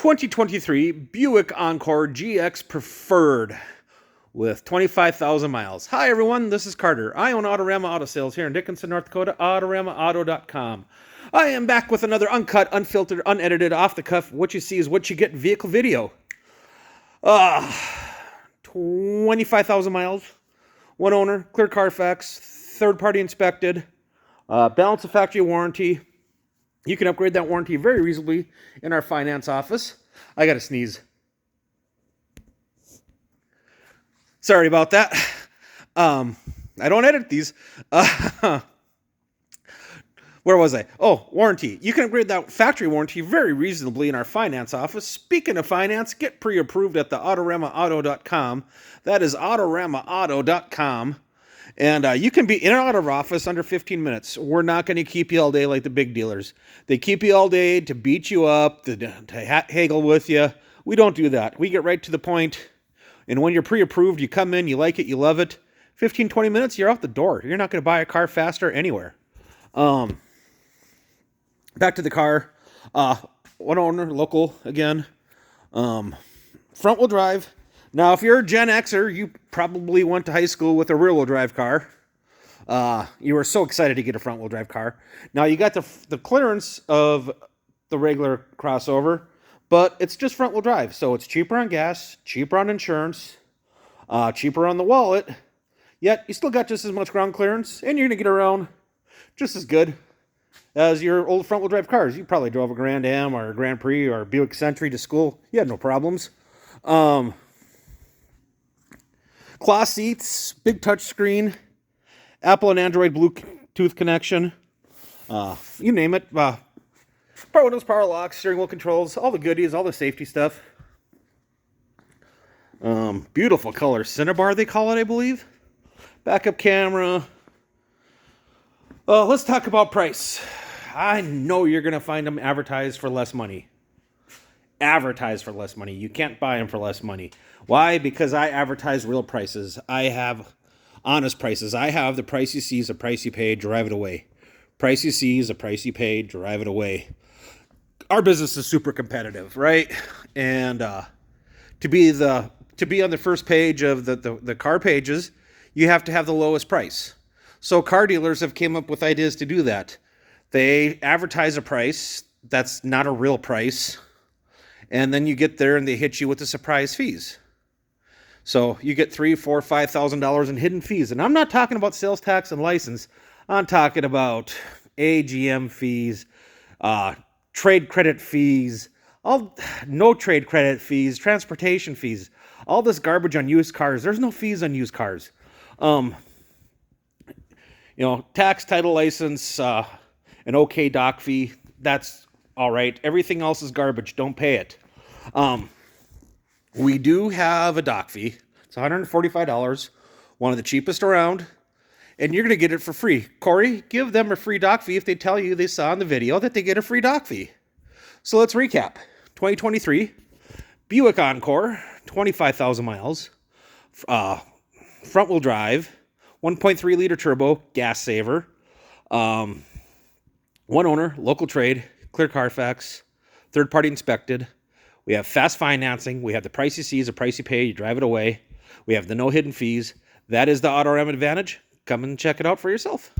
2023 Buick Encore GX Preferred with 25,000 miles. Hi everyone, this is Carter. I own Autorama Auto Sales here in Dickinson, North Dakota, AutoramaAuto.com. I am back with another uncut, unfiltered, unedited, off-the-cuff, what you see is what you get vehicle video. 25,000 miles, one owner, clear Carfax, third-party inspected, balance of factory warranty. You can upgrade that warranty very reasonably in our finance office. I got to sneeze. Sorry about that. I don't edit these. Where was I? Oh, warranty. You can upgrade that factory warranty very reasonably in our finance office. Speaking of finance, get pre-approved at the AutoramaAuto.com. That is AutoramaAuto.com. And you can be in and out of office under 15 minutes. We're not going to keep you all day like the big dealers. They keep you all day to beat you up, to haggle with you. We don't do that. We get right to the point. And when you're pre-approved, you come in, you like it, you love it. 15, 20 minutes, you're out the door. You're not going to buy a car faster anywhere. Back to the car. One owner, local again. Front-wheel drive. Now, if you're a Gen Xer, you probably went to high school with a rear-wheel drive car. You were so excited to get a front-wheel drive car. Now, you got the clearance of the regular crossover, but it's just front-wheel drive. So it's cheaper on gas, cheaper on insurance, cheaper on the wallet. Yet, you still got just as much ground clearance, and you're going to get around just as good as your old front-wheel drive cars. You probably drove a Grand Am or a Grand Prix or a Buick Century to school. You had no problems. Cloth seats, big touch screen, Apple and Android Bluetooth connection, you name it. Power windows, power locks, steering wheel controls, all the goodies, all the safety stuff. Beautiful color, Cinnabar they call it, I believe. Backup camera. Let's talk about price. I know you're going to find them advertised for less money. Advertised for less money. You can't buy them for less money. Why? Because I advertise real prices. I have honest prices. I have the price you see is the price you pay, drive it away. Price you see is the price you pay, drive it away. Our business is super competitive, right? And to be on the first page of the car pages, you have to have the lowest price. So car dealers have came up with ideas to do that. They advertise a price that's not a real price. And then you get there and they hit you with the surprise fees. So you get $3,000, $4,000, $5,000 in hidden fees. And I'm not talking about sales tax and license. I'm talking about AGM fees, trade credit fees, no trade credit fees, transportation fees, all this garbage on used cars. There's no fees on used cars. Tax, title, license, an okay doc fee, that's all right. Everything else is garbage. Don't pay it. We do have a doc fee. It's $145, one of the cheapest around, and you're going to get it for free. Corey, give them a free doc fee if they tell you they saw in the video that they get a free doc fee. So let's recap. 2023 Buick Encore, 25,000 miles, front-wheel drive, 1.3 liter turbo, gas saver, one owner, local trade, clear Carfax, third-party inspected. We have fast financing. We have the price you see is the price you pay. You drive it away. We have the no hidden fees. That is the Autorama advantage. Come and check it out for yourself.